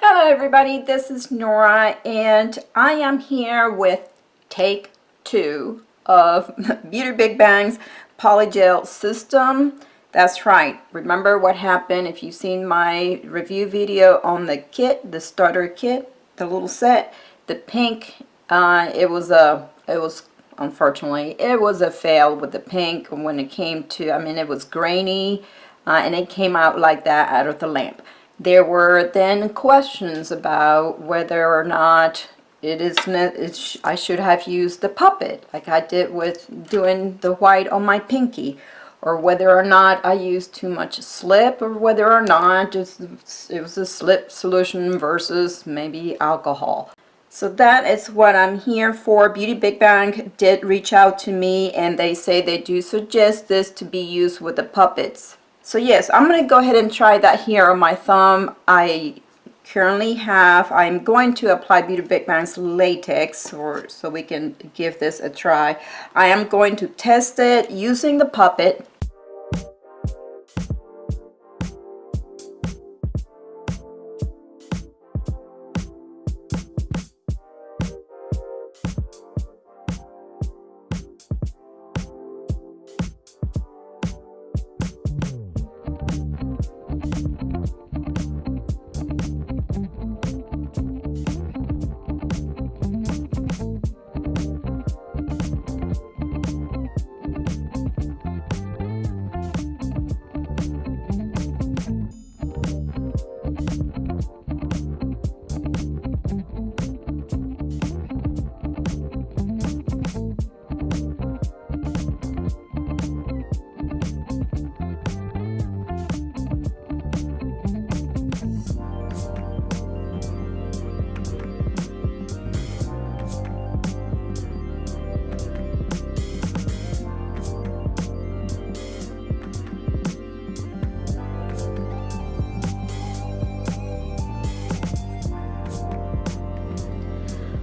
Hello everybody, this is Nora and I am here with take 2 of Beauty Big Bang's Polygel system. That's right, remember what happened if you've seen my review video on the kit, the starter kit, the little set, the pink, unfortunately, it was a fail with the pink when it came to, it was grainy and it came out like that out of the lamp. There were then questions about whether or not I should have used the puppet like I did with doing the white on my pinky, or whether or not I used too much slip, or whether or not it was a slip solution versus maybe alcohol. So that is what I'm here for. Beauty Big Bang did reach out to me and they say they do suggest this to be used with the puppets. So yes, I'm going to go ahead and try that here on my thumb. I'm going to apply Beauty Big Bang's latex so we can give this a try. I am going to test it using the puppet.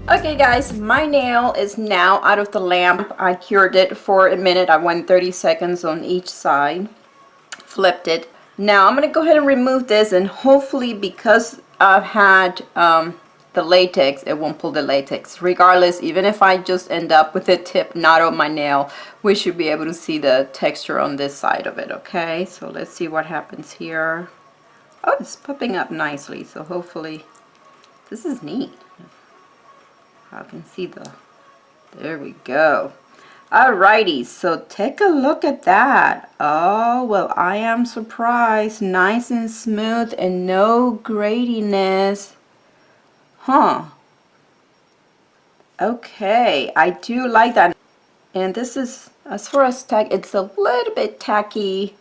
Okay guys, my nail is now out of the lamp. I cured it for a minute. I went 30 seconds on each side, flipped it. Now I'm going to go ahead and remove this, and hopefully, because I've had the latex, it won't pull the latex. Regardless, even if I just end up with the tip not on my nail, we should be able to see the texture on this side of it. Okay, so let's see what happens here. Oh, it's popping up nicely, so hopefully this is neat. I can see there we go. Alrighty, so take a look at that. Oh, well, I am surprised. Nice and smooth and no graininess. Huh. Okay, I do like that. And this is, as far as tack, it's a little bit tacky.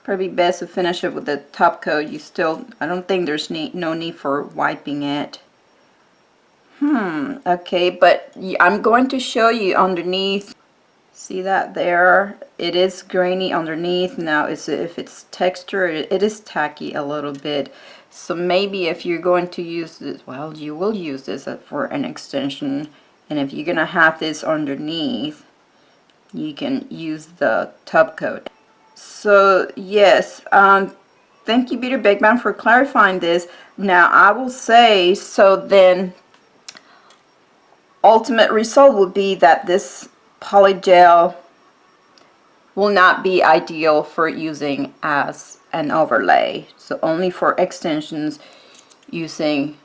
Probably best to finish it with the top coat. I don't think there's no need for wiping it. Okay, but I'm going to show you underneath. See that there? It is grainy underneath. Now, if it's texture, it is tacky a little bit. So maybe if you're going to use this, well, you will use this for an extension. And if you're going to have this underneath, you can use the top coat. So, yes, thank you, Beauty Big Bang, for clarifying this. Now, I will say, so then, ultimate result would be that this polygel will not be ideal for using as an overlay. So only for extensions using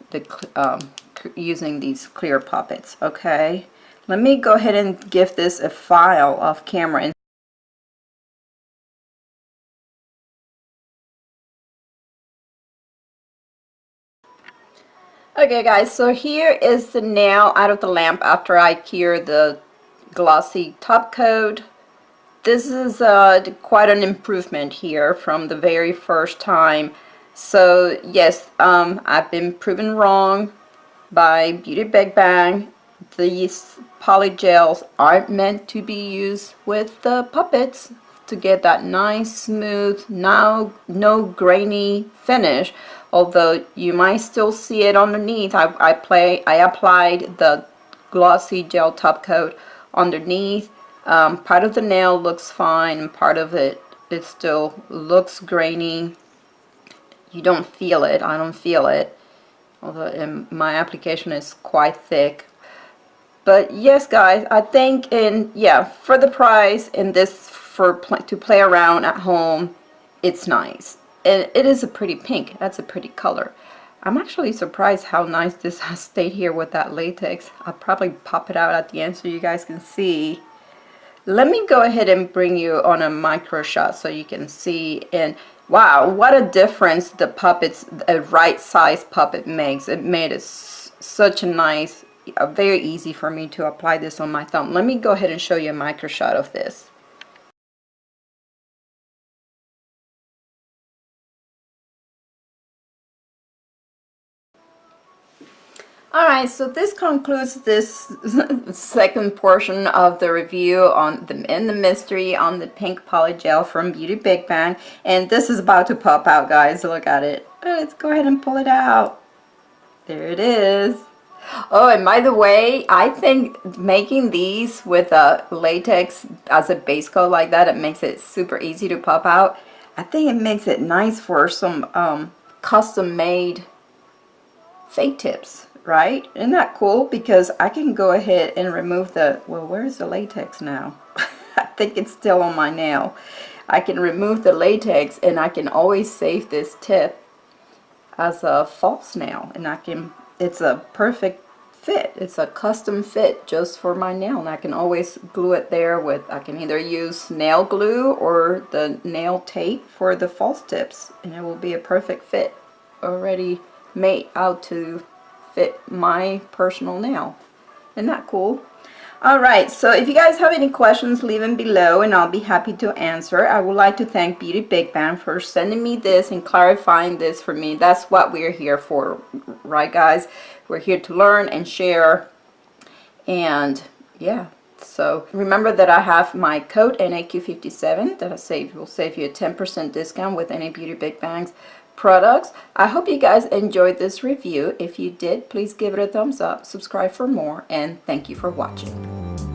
these clear puppets. Okay, let me go ahead and give this a file off camera. Okay guys, so here is the nail out of the lamp after I cured the glossy top coat. This is quite an improvement here from the very first time. So yes, I've been proven wrong by Beauty Big Bang. These polygels aren't meant to be used with the puppets to get that nice, smooth, no grainy finish. Although you might still see it underneath. I applied the glossy gel top coat underneath. Part of the nail looks fine, and part of it still looks grainy. You don't feel it. I don't feel it. although my application is quite thick. But yes, guys, I think for the price and this to play around at home, it's nice. And it is a pretty pink. That's a pretty color. I'm actually surprised how nice this has stayed here with that latex. I'll probably pop it out at the end so you guys can see. Let me go ahead and bring you on a micro shot so you can see. And wow, what a difference the puppets, a right size puppet makes. It made it such a nice, very easy for me to apply this on my thumb. Let me go ahead and show you a micro shot of this. Alright, so this concludes this second portion of the review on the mystery on the pink polygel from Beauty Big Bang. And this is about to pop out, guys. Look at it. Let's go ahead and pull it out. There it is. Oh, and by the way, I think making these with a latex as a base coat like that, it makes it super easy to pop out. I think it makes it nice for some custom made fake tips. Right? Isn't that cool? Because I can go ahead and remove the, well, where's the latex now? I think it's still on my nail. I can remove the latex and I can always save this tip as a false nail, and it's a perfect fit. It's a custom fit just for my nail, and I can always glue it there with, I can either use nail glue or the nail tape for the false tips, and it will be a perfect fit, already made out to fit my personal nail. Isn't that cool? Alright, so if you guys have any questions, leave them below and I'll be happy to answer. I would like to thank Beauty Big Bang for sending me this and clarifying this for me. That's what we're here for, right guys? We're here to learn and share. And yeah, so remember that I have my code NAQ57 that will save you a 10% discount with any Beauty Big Bang's products. I hope you guys enjoyed this review. If you did, please give it a thumbs up, subscribe for more, and thank you for watching.